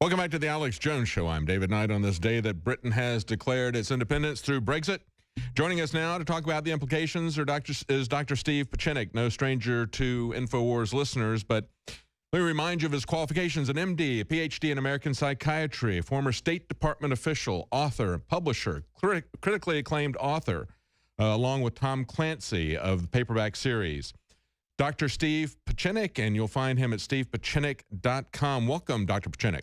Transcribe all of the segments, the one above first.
Welcome back to the Alex Jones Show. I'm David Knight. On this day that Britain has declared its independence through Brexit, joining us now to talk about the implications is Dr. Steve Pieczenik, no stranger to InfoWars listeners, but let me remind you of his qualifications: an MD, a PhD in American psychiatry, former State Department official, author, publisher, critically acclaimed author, along with Tom Clancy of the paperback series. Dr. Steve Pieczenik, and you'll find him at stevepieczenik.com. Welcome, Dr. Pieczenik.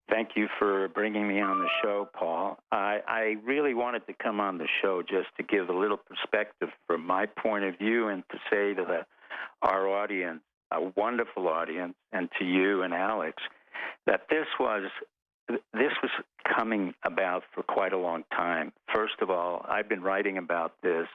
Thank you for bringing me on the show, Paul. I really wanted to come on the show just to give a little perspective from my point of view and to say to our audience, a wonderful audience, and to you and Alex, that this was coming about for quite a long time. First of all, I've been writing about this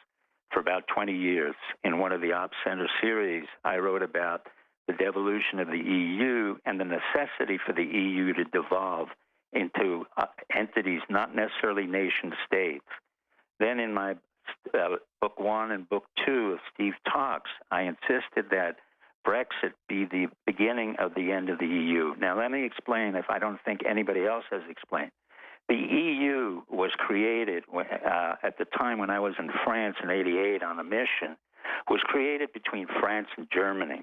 for about 20 years. In one of the Op Center series, I wrote about the devolution of the EU and the necessity for the EU to devolve into entities, not necessarily nation states. Then in my book 1 and book 2 of Steve Talks, I insisted that Brexit be the beginning of the end of the EU. Now, let me explain, if I don't think anybody else has explained. The EU was created at the time when I was in France in '88 on a mission, was created between France and Germany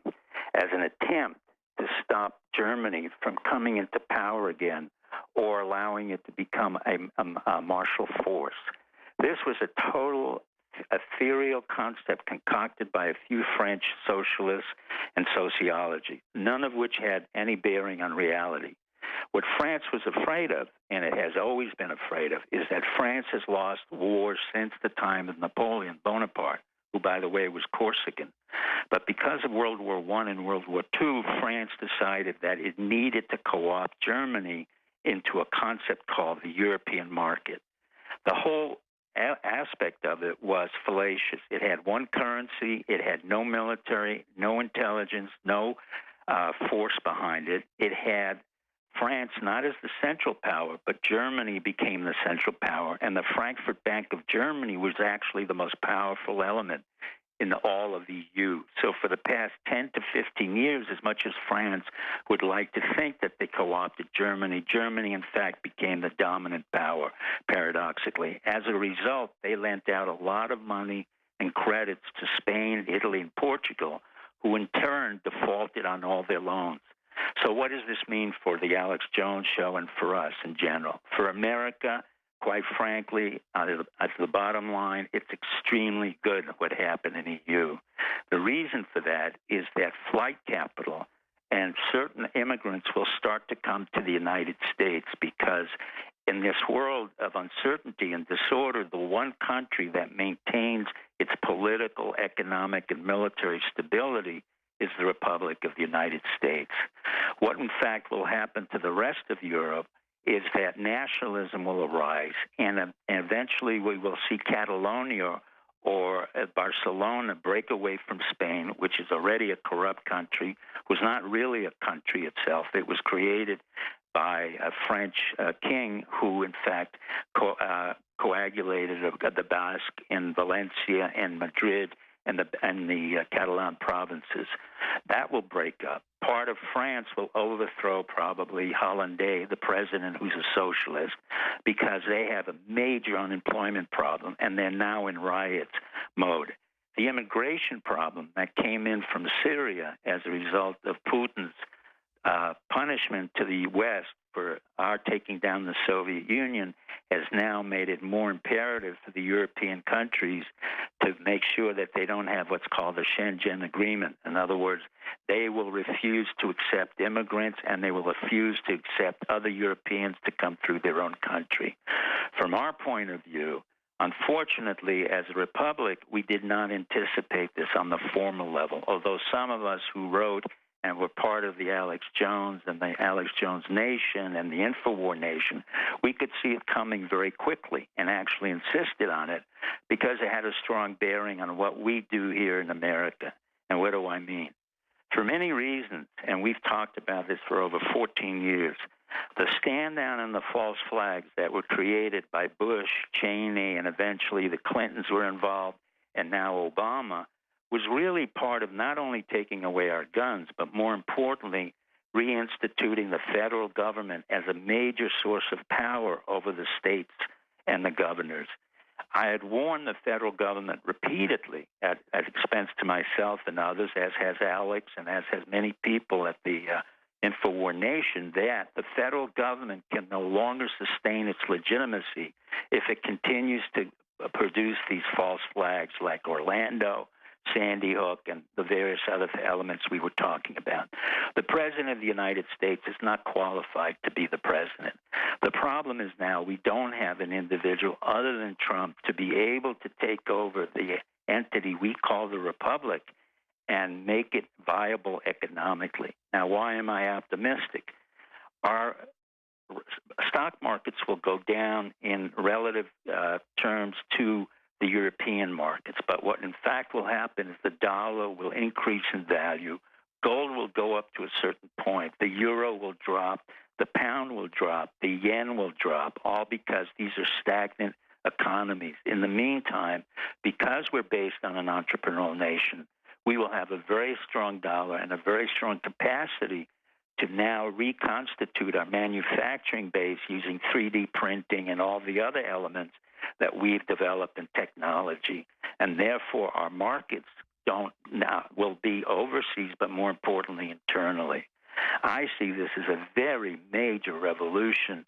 as an attempt to stop Germany from coming into power again or allowing it to become a martial force. This was a total ethereal concept concocted by a few French socialists and sociology, none of which had any bearing on reality. What France was afraid of, and it has always been afraid of, is that France has lost wars since the time of Napoleon Bonaparte, who, by the way, was Corsican. But because of World War I and World War II, France decided that it needed to co-opt Germany into a concept called the European market. The whole aspect of it was fallacious. It had one currency. It had no military, no intelligence, no force behind it. It had France not as the central power, but Germany became the central power, and the Frankfurt Bank of Germany was actually the most powerful element in all of the EU. So for the past 10 to 15 years, as much as France would like to think that they co-opted Germany, Germany, in fact, became the dominant power, paradoxically. As a result, they lent out a lot of money and credits to Spain, Italy, and Portugal, who in turn defaulted on all their loans. So what does this mean for the Alex Jones Show and for us in general? For America, quite frankly, at the bottom line, it's extremely good what happened in EU. The reason for that is that flight capital and certain immigrants will start to come to the United States because in this world of uncertainty and disorder, the one country that maintains its political, economic, and military stability is the Republic of the United States. What, in fact, will happen to the rest of Europe is that nationalism will arise, and eventually we will see Catalonia or Barcelona break away from Spain, which is already a corrupt country, was not really a country itself. It was created by a French king who, in fact, coagulated the Basque in Valencia and Madrid and the Catalan provinces. That will break up. Part of France will overthrow probably Hollande, the president, who's a socialist, because they have a major unemployment problem, and they're now in riot mode. The immigration problem that came in from Syria as a result of Putin's punishment to the West for our taking down the Soviet Union has now made it more imperative for the European countries to make sure that they don't have what's called the Schengen Agreement. In other words, they will refuse to accept immigrants and they will refuse to accept other Europeans to come through their own country. From our point of view, unfortunately, as a republic, we did not anticipate this on the formal level, although some of us who wrote and were part of the Alex Jones and the Alex Jones Nation and the InfoWar Nation, we could see it coming very quickly and actually insisted on it because it had a strong bearing on what we do here in America. And what do I mean? For many reasons, and we've talked about this for over 14 years, the stand down and the false flags that were created by Bush, Cheney, and eventually the Clintons were involved, and now Obama, was really part of not only taking away our guns, but more importantly, reinstituting the federal government as a major source of power over the states and the governors. I had warned the federal government repeatedly at expense to myself and others, as has Alex and as has many people at the InfoWar Nation, that the federal government can no longer sustain its legitimacy if it continues to produce these false flags like Orlando, Sandy Hook, and the various other elements we were talking about. The President of the United States is not qualified to be the president. The problem is now we don't have an individual other than Trump to be able to take over the entity we call the Republic and make it viable economically. Now, why am I optimistic? Our stock markets will go down in relative terms to the European markets. But what in fact will happen is the dollar will increase in value. Gold will go up to a certain point. The euro will drop. The pound will drop. The yen will drop, all because these are stagnant economies. In the meantime, because we're based on an entrepreneurial nation, we will have a very strong dollar and a very strong capacity to now reconstitute our manufacturing base using 3D printing and all the other elements that we've developed in technology. And therefore, our markets will be overseas, but more importantly, internally. I see this as a very major revolution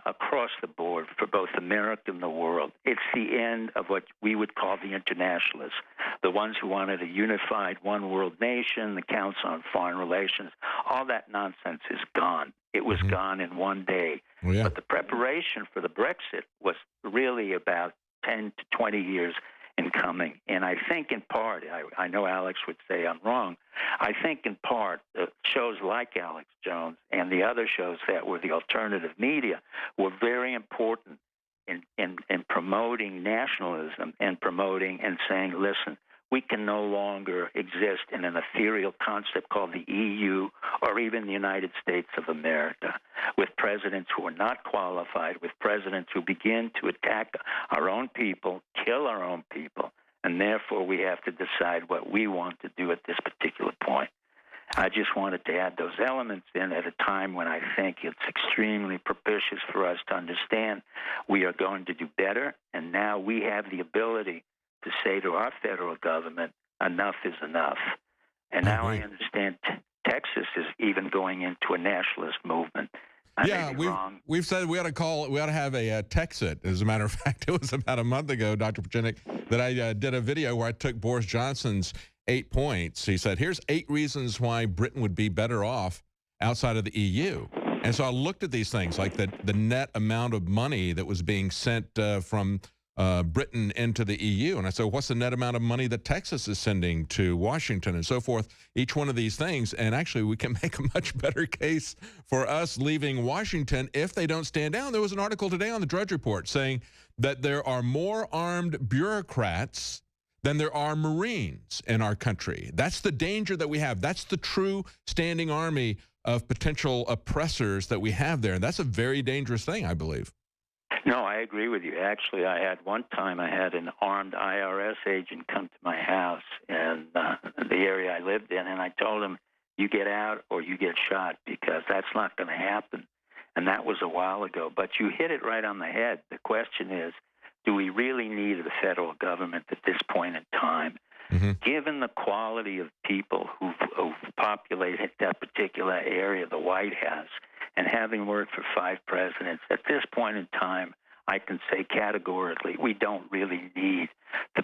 across the board for both America and the world. It's the end of what we would call the internationalists, the ones who wanted a unified one world nation, the Council on Foreign Relations. All that nonsense is gone. It was gone in one day. Oh, yeah. But the preparation for the Brexit was really about 10 to 20 years in coming. And I think in part, I know Alex would say I'm wrong, I think in part shows like Alex Jones and the other shows that were the alternative media were very important in promoting nationalism and promoting and saying, listen, we can no longer exist in an ethereal concept called the EU or even the United States of America, with presidents who are not qualified, with presidents who begin to attack our own people, kill our own people, and therefore we have to decide what we want to do at this particular point. I just wanted to add those elements in at a time when I think it's extremely propitious for us to understand we are going to do better, and now we have the ability to say to our federal government, enough is enough. And now I understand Texas is even going into a nationalist movement. We've said we ought to have a Texit. As a matter of fact, it was about a month ago, Dr. Pachinik, that I did a video where I took Boris Johnson's 8 points. He said, here's 8 reasons why Britain would be better off outside of the EU. And so I looked at these things, like the net amount of money that was being sent from Britain into the EU. And I said, what's the net amount of money that Texas is sending to Washington and so forth? Each one of these things. And actually, we can make a much better case for us leaving Washington if they don't stand down. There was an article today on the Drudge Report saying that there are more armed bureaucrats than there are Marines in our country. That's the danger that we have. That's the true standing army of potential oppressors that we have there. And that's a very dangerous thing, I believe. No, I agree with you. Actually, I had an armed IRS agent come to my house in the area I lived in, and I told him, you get out or you get shot, because that's not going to happen. And that was a while ago. But you hit it right on the head. The question is, do we really need the federal government at this point in time? Given the quality of people who've populated that particular area, the White House, and having worked for 5 presidents, at this point in time, I can say categorically, we don't really need the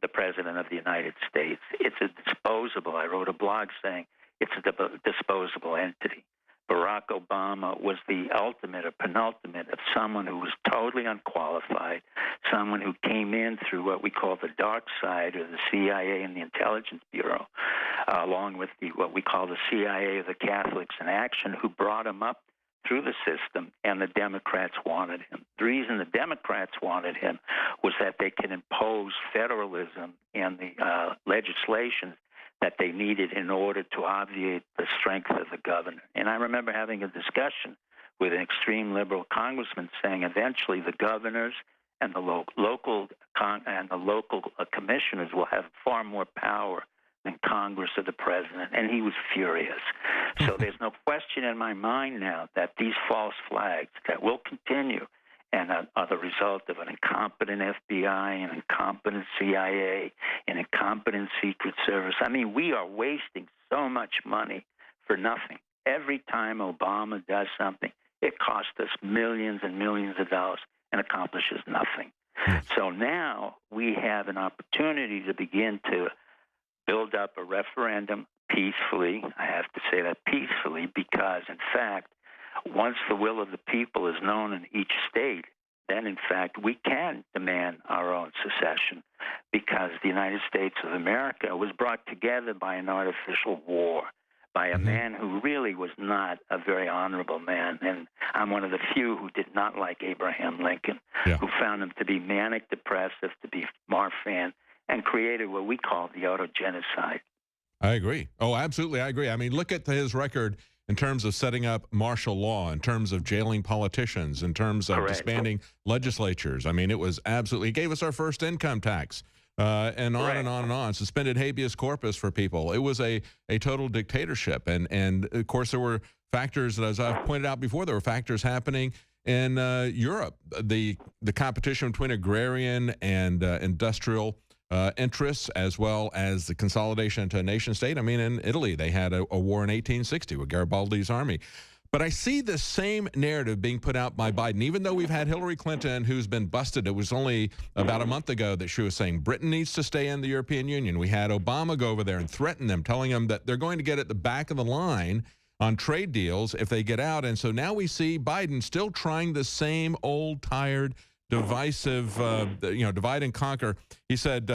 President of the United States. It's a disposable. I wrote a blog saying it's a disposable entity. Barack Obama was the ultimate or penultimate of someone who was totally unqualified, someone who came in through what we call the dark side, or the CIA and the Intelligence Bureau, along with what we call the CIA of the Catholics in Action, who brought him up through the system, and the Democrats wanted him. The reason the Democrats wanted him was that they could impose federalism and the legislation that they needed in order to obviate the strength of the governor. And I remember having a discussion with an extreme liberal congressman saying eventually the governors and the local commissioners will have far more power in Congress or the president, and he was furious. So there's no question in my mind now that these false flags that will continue and are the result of an incompetent FBI, an incompetent CIA, an incompetent Secret Service. I mean, we are wasting so much money for nothing. Every time Obama does something, it costs us millions and millions of dollars and accomplishes nothing. So now we have an opportunity to begin to build up a referendum peacefully. I have to say that peacefully because, in fact, once the will of the people is known in each state, then, in fact, we can demand our own secession because the United States of America was brought together by an artificial war, by a man who really was not a very honorable man. And I'm one of the few who did not like Abraham Lincoln, who found him to be manic depressive, to be Marfan, and created what we call the auto-genocide. I agree. Oh, absolutely. I agree. I mean, look at his record in terms of setting up martial law, in terms of jailing politicians, in terms of disbanding legislatures. I mean, it was absolutely, he gave us our first income tax. And on and on and on, suspended habeas corpus for people. It was a total dictatorship. And of course, there were factors, as I've pointed out before, there were factors happening in Europe. The competition between agrarian and industrial interests, as well as the consolidation into a nation state. I mean, in Italy, they had a war in 1860 with Garibaldi's army. But I see the same narrative being put out by Biden, even though we've had Hillary Clinton, who's been busted. It was only about a month ago that she was saying Britain needs to stay in the European Union. We had Obama go over there and threaten them, telling them that they're going to get at the back of the line on trade deals if they get out. And so now we see Biden still trying the same old, tired, divisive, divide and conquer. He said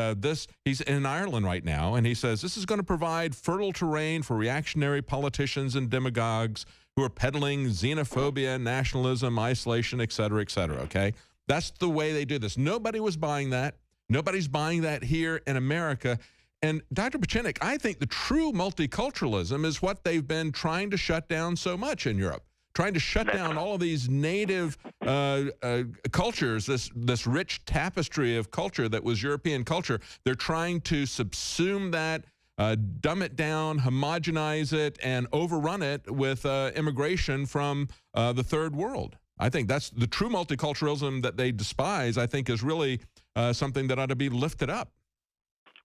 he's in Ireland right now, and he says this is going to provide fertile terrain for reactionary politicians and demagogues who are peddling xenophobia, nationalism, isolation, et cetera, okay? That's the way they do this. Nobody was buying that. Nobody's buying that here in America. And Dr. Pachinek, I think the true multiculturalism is what they've been trying to shut down so much in Europe, trying to shut down all of these native cultures, this rich tapestry of culture that was European culture. They're trying to subsume that, dumb it down, homogenize it, and overrun it with immigration from the third world. I think that's the true multiculturalism that they despise, I think, is really something that ought to be lifted up.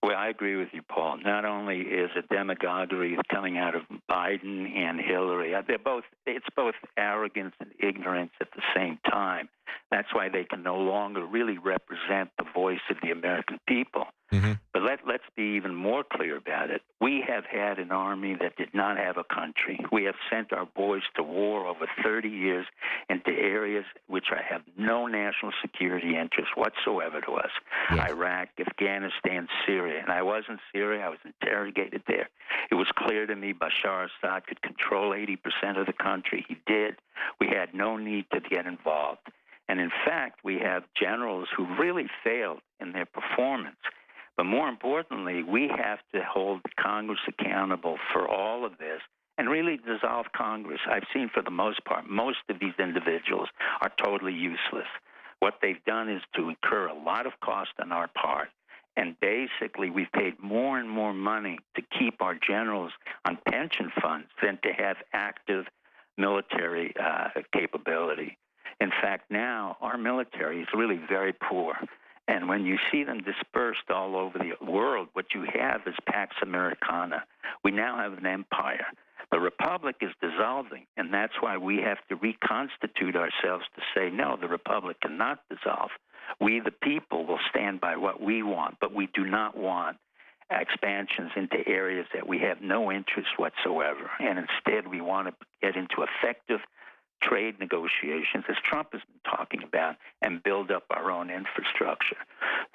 Well, I agree with you, Paul. Not only is it demagoguery coming out of Biden and Hillary, it's both arrogance and ignorance at the same time. That's why they can no longer really represent the voice of the American people. But let's be even more clear about it. We have had an army that did not have a country. We have sent our boys to war over 30 years into areas which have no national security interest whatsoever to us. Iraq, Afghanistan, Syria. And I was in Syria. I was interrogated there. It was clear to me Bashar Assad could control 80% of the country. He did. We had no need to get involved. And in fact, we have generals who really failed in their performance. But more importantly, we have to hold Congress accountable for all of this and really dissolve Congress. I've seen for the most part, most of these individuals are totally useless. What they've done is to incur a lot of cost on our part. And basically, we've paid more and more money to keep our generals on pension funds than to have active military capability. In fact, now our military is really very poor. And when you see them dispersed all over the world, what you have is Pax Americana. We now have an empire. The republic is dissolving, and that's why we have to reconstitute ourselves to say, no, the republic cannot dissolve. We, the people, will stand by what we want, but we do not want expansions into areas that we have no interest whatsoever. And instead, we want to get into effective trade negotiations, as Trump has been talking about, and build up our own infrastructure.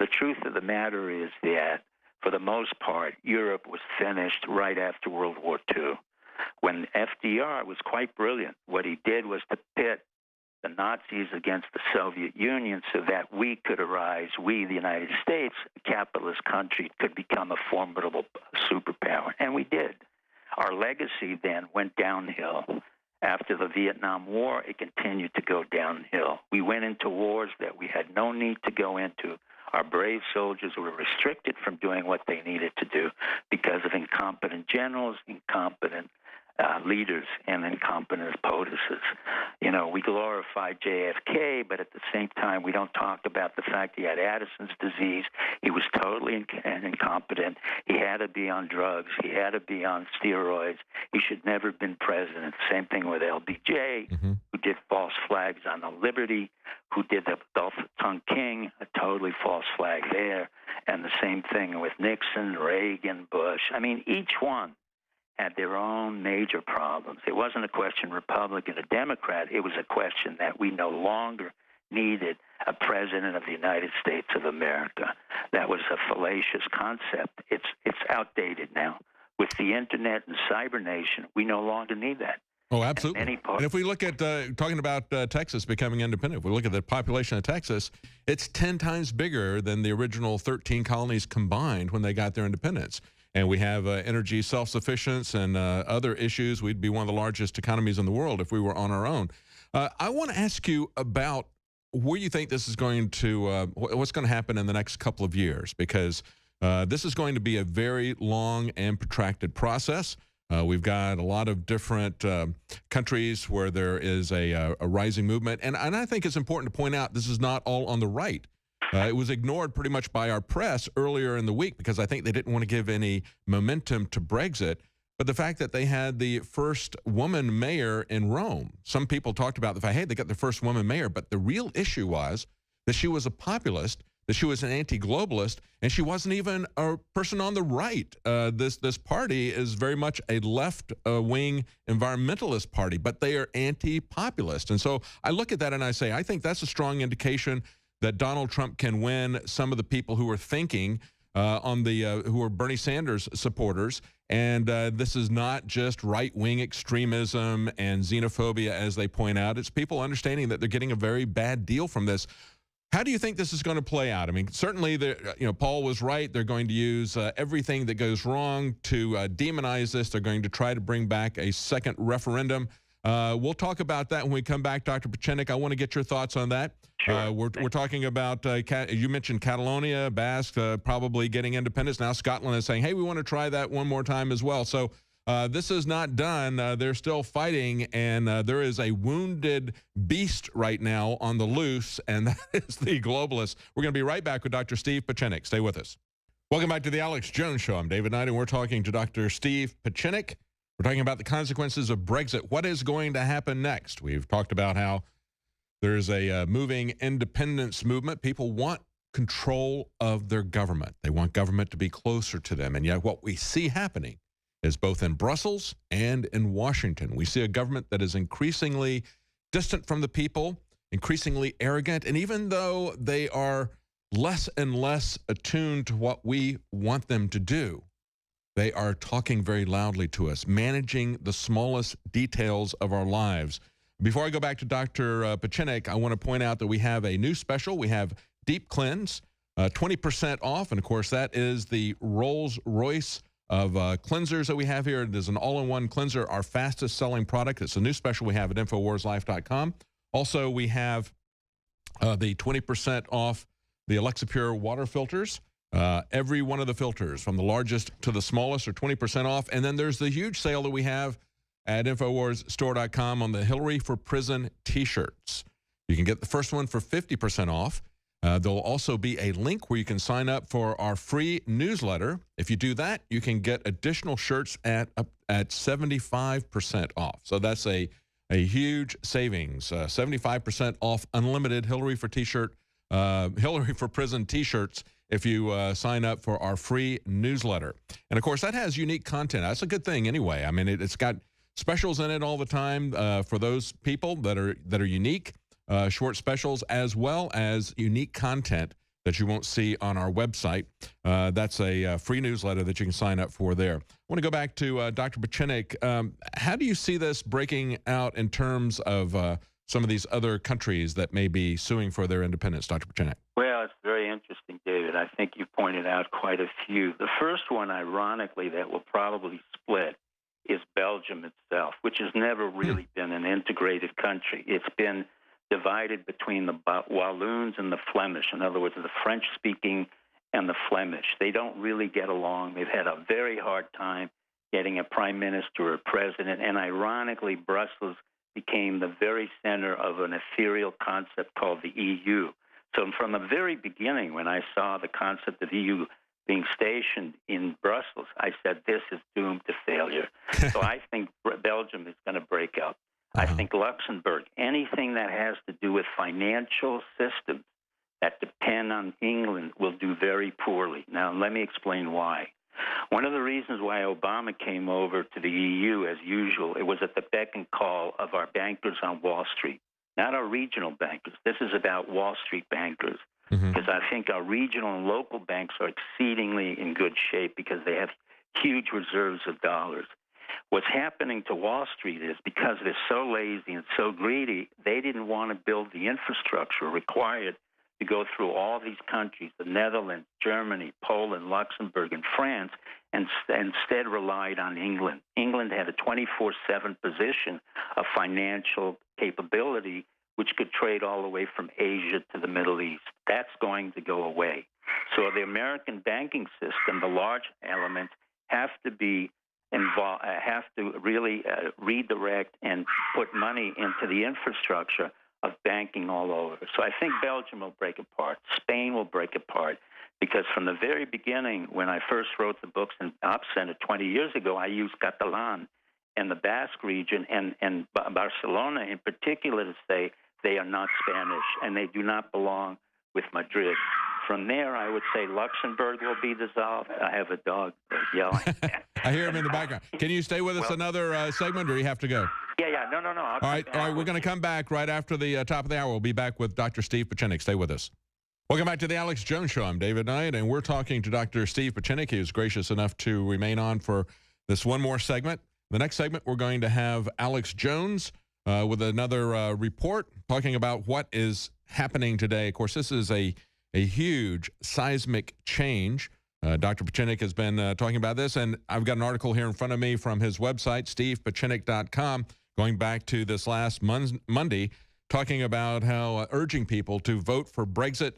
The truth of the matter is that, for the most part, Europe was finished right after World War II. When FDR was quite brilliant, what he did was to pit the Nazis against the Soviet Union so that we could arise, we, the United States, a capitalist country, could become a formidable superpower. And we did. Our legacy then went downhill. After the Vietnam War, it continued to go downhill. We went into wars that we had no need to go into. Our brave soldiers were restricted from doing what they needed to do because of incompetent generals, incompetent leaders, and incompetent POTUSes. You know, we glorify JFK, but at the same time, we don't talk about the fact he had Addison's disease. He was totally incompetent. He had to be on drugs. He had to be on steroids. He should never have been president. Same thing with LBJ, who did false flags on the Liberty, who did the Gulf Tongue King, a totally false flag there, and the same thing with Nixon, Reagan, Bush. I mean, each one had their own major problems. It wasn't a question Republican or Democrat. It was a question that we no longer needed a president of the United States of America. That was a fallacious concept. It's outdated now. With the internet and cyber nation, we no longer need that. Oh, absolutely. And if we look at talking about Texas becoming independent, if we look at the population of Texas, it's 10 times bigger than the original 13 colonies combined when they got their independence. And we have energy self-sufficiency and other issues. We'd be one of the largest economies in the world if we were on our own. I want to ask you about where you think this is going to, what's going to happen in the next couple of years, because this is going to be a very long and protracted process. We've got a lot of different countries where there is a rising movement. And I think it's important to point out this is not all on the right. It was ignored pretty much by our press earlier in the week because I think they didn't want to give any momentum to Brexit. But the fact that they had the first woman mayor in Rome, some people talked about the fact, hey, they got the first woman mayor. But the real issue was that she was a populist, that she was an anti-globalist, and she wasn't even a person on the right. This party is very much a left-wing environmentalist party, but they are anti-populist. And so I look at that and I say, I think that's a strong indication that Donald Trump can win some of the people who are thinking who are Bernie Sanders supporters. And this is not just right-wing extremism and xenophobia, as they point out. It's people understanding that they're getting a very bad deal from this. How do you think this is going to play out? I mean, certainly, Paul was right. They're going to use everything that goes wrong to demonize this. They're going to try to bring back a second referendum. We'll talk about that when we come back, Dr. Pachenik. I want to get your thoughts on that. Sure. We're talking about, you mentioned Catalonia, Basque, probably getting independence. Now Scotland is saying, hey, we want to try that one more time as well. So this is not done. They're still fighting, and there is a wounded beast right now on the loose, and that is the globalists. We're going to be right back with Dr. Steve Pachenik. Stay with us. Welcome back to the Alex Jones Show. I'm David Knight, and we're talking to Dr. Steve Pachenik. We're talking about the consequences of Brexit. What is going to happen next? We've talked about how there's a moving independence movement. People want control of their government. They want government to be closer to them. And yet what we see happening is both in Brussels and in Washington. We see a government that is increasingly distant from the people, increasingly arrogant. And even though they are less and less attuned to what we want them to do, they are talking very loudly to us, managing the smallest details of our lives. Before I go back to Dr. Pachenik, I want to point out that we have a new special. We have Deep Cleanse, 20% off. And, of course, that is the Rolls-Royce of cleansers that we have here. It is an all-in-one cleanser, our fastest-selling product. It's a new special we have at InfoWarsLife.com. Also, we have the 20% off the Alexa Pure water filters. Every one of the filters, from the largest to the smallest, are 20% off. And then there's the huge sale that we have at InfoWarsStore.com on the Hillary for Prison T-shirts. You can get the first one for 50% off. There'll also be a link where you can sign up for our free newsletter. If you do that, you can get additional shirts at 75% off. So that's a huge savings. 75% off unlimited Hillary for Prison T-shirts if you sign up for our free newsletter. And, of course, that has unique content. That's a good thing anyway. I mean, it's got specials in it all the time for those people that are unique, short specials, as well as unique content that you won't see on our website. That's a free newsletter that you can sign up for there. I want to go back to Dr. Pachenik. How do you see this breaking out in terms of some of these other countries that may be suing for their independence, Dr. Pachenik? Well, it's very interesting, David. I think you pointed out quite a few. The first one, ironically, that will probably split is Belgium itself, which has never really been an integrated country. It's been divided between the Walloons and the Flemish. In other words, the French-speaking and the Flemish. They don't really get along. They've had a very hard time getting a prime minister or a president. And ironically, Brussels became the very center of an ethereal concept called the EU. So from the very beginning, when I saw the concept of EU being stationed in Brussels, I said, this is doomed to failure. So I think Belgium is going to break up. I think Luxembourg, anything that has to do with financial systems that depend on England will do very poorly. Now, let me explain why. One of the reasons why Obama came over to the EU, as usual, it was at the beck and call of our bankers on Wall Street, not our regional bankers. This is about Wall Street bankers, because I think our regional and local banks are exceedingly in good shape because they have huge reserves of dollars. What's happening to Wall Street is because they're so lazy and so greedy, they didn't want to build the infrastructure required to go through all these countries, the Netherlands, Germany, Poland, Luxembourg, and France, and instead relied on England. England had a 24/7 position of financial capability, which could trade all the way from Asia to the Middle East. That's going to go away. So the American banking system, the large elements, have to be involved, have to really redirect and put money into the infrastructure of banking all over. So I think Belgium will break apart. Spain will break apart. Because from the very beginning, when I first wrote the books in Op Center 20 years ago, I used Catalan and the Basque region and Barcelona in particular to say they are not Spanish and they do not belong with Madrid. From there, I would say Luxembourg will be dissolved. I have a dog yelling. I hear him in the background. Can you stay with us another segment, or you have to go? Yeah. No. All right. We're going to come back right after the top of the hour. We'll be back with Dr. Steve Pieczenik. Stay with us. Welcome back to the Alex Jones Show. I'm David Knight, and we're talking to Dr. Steve Pieczenik. He was gracious enough to remain on for this one more segment. The next segment, we're going to have Alex Jones with another report talking about what is happening today. Of course, this is a huge seismic change. Dr. Pieczenik has been talking about this, and I've got an article here in front of me from his website, stevepieczenik.com, going back to this last Monday, talking about how urging people to vote for Brexit,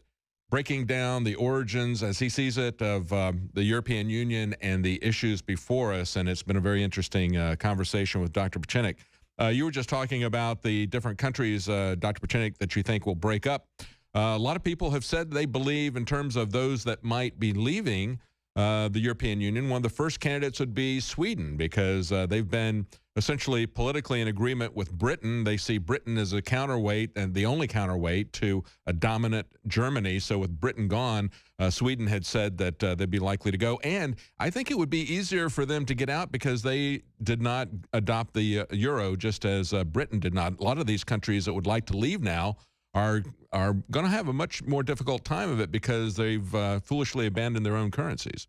breaking down the origins, as he sees it, of the European Union and the issues before us. And it's been a very interesting conversation with Dr. Pieczenik. You were just talking about the different countries, Dr. Pieczenik, that you think will break up. A lot of people have said they believe, in terms of those that might be leaving the European Union, one of the first candidates would be Sweden, because they've been essentially politically in agreement with Britain. They see Britain as a counterweight, and the only counterweight to a dominant Germany. So with Britain gone, Sweden had said that they'd be likely to go. And I think it would be easier for them to get out because they did not adopt the euro, just as Britain did not. A lot of these countries that would like to leave now are going to have a much more difficult time of it because they've foolishly abandoned their own currencies.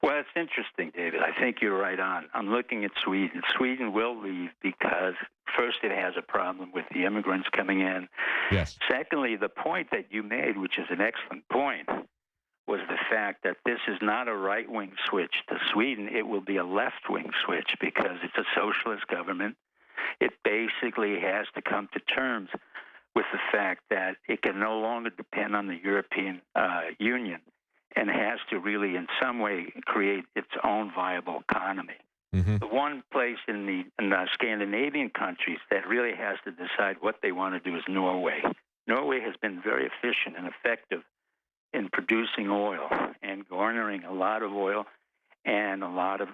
Well, it's interesting, David. I think you're right on. I'm looking at Sweden. Sweden will leave because, first, it has a problem with the immigrants coming in. Yes. Secondly, the point that you made, which is an excellent point, was the fact that this is not a right-wing switch to Sweden. It will be a left-wing switch because it's a socialist government. It basically has to come to terms with the fact that it can no longer depend on the European Union and has to really in some way create its own viable economy. The one place in the Scandinavian countries that really has to decide what they want to do is Norway. Norway has been very efficient and effective in producing oil and garnering a lot of oil and a lot of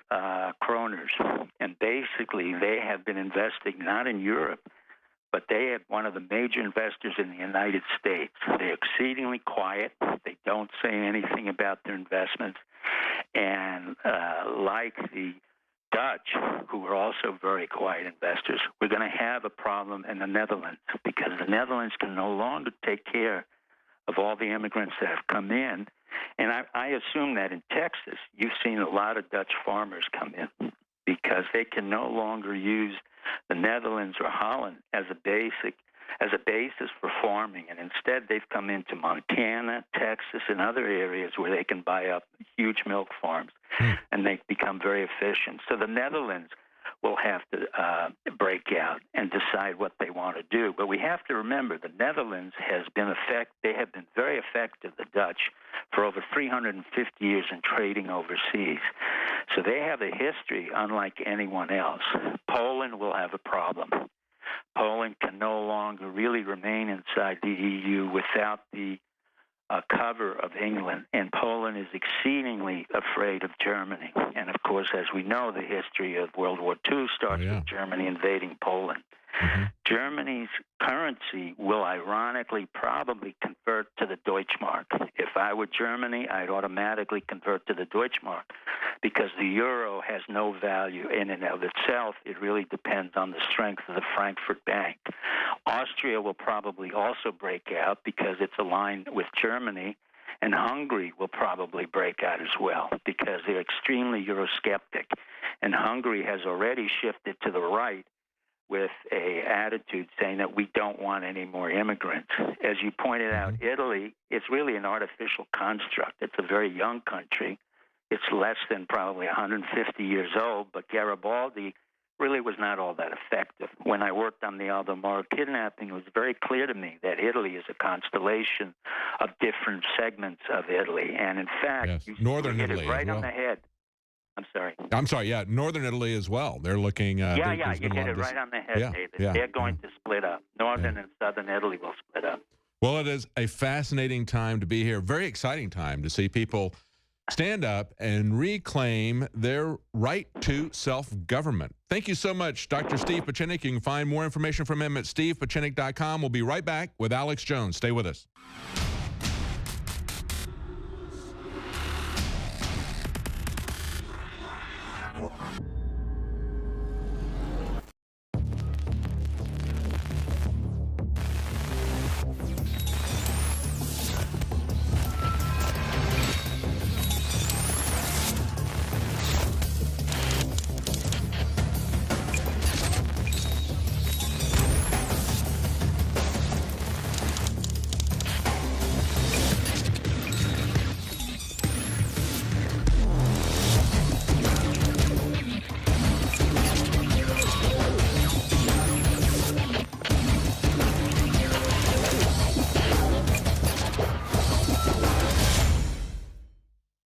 kroners. And basically they have been investing not in Europe, but they have one of the major investors in the United States. They're exceedingly quiet. They don't say anything about their investments. And like the Dutch, who are also very quiet investors, we're going to have a problem in the Netherlands because the Netherlands can no longer take care of all the immigrants that have come in. And I assume that in Texas, you've seen a lot of Dutch farmers come in because they can no longer use the Netherlands or Holland as a basis for farming, and instead they've come into Montana, Texas, and other areas where they can buy up huge milk farms, and they become very efficient. So the Netherlands will have to break out and decide what they want to do. But we have to remember the Netherlands they have been very effective, the Dutch, for over 350 years in trading overseas. So they have a history unlike anyone else. Poland will have a problem. Poland can no longer really remain inside the EU without the cover of England, and Poland is exceedingly afraid of Germany. And of course, as we know, the history of World War II starts with Germany invading Poland. Mm-hmm. Germany's currency will ironically probably convert to the Deutschmark. If I were Germany, I'd automatically convert to the Deutschmark because the euro has no value in and of itself. It really depends on the strength of the Frankfurt Bank. Austria will probably also break out because it's aligned with Germany, and Hungary will probably break out as well because they're extremely Eurosceptic. And Hungary has already shifted to the right with an attitude saying that we don't want any more immigrants. As you pointed out, Italy is really an artificial construct. It's a very young country. It's less than probably 150 years old, but Garibaldi really was not all that effective. When I worked on the Aldo Moro kidnapping, it was very clear to me that Italy is a constellation of different segments of Italy. And in fact, you hit it right on the head. I'm sorry. Yeah, Northern Italy as well. They're looking. You hit it right on the head, David. They're going to split up. Northern and Southern Italy will split up. Well, it is a fascinating time to be here. Very exciting time to see people stand up and reclaim their right to self-government. Thank you so much, Dr. Steve Pieczenik. You can find more information from him at stevepiecenik.com. We'll be right back with Alex Jones. Stay with us.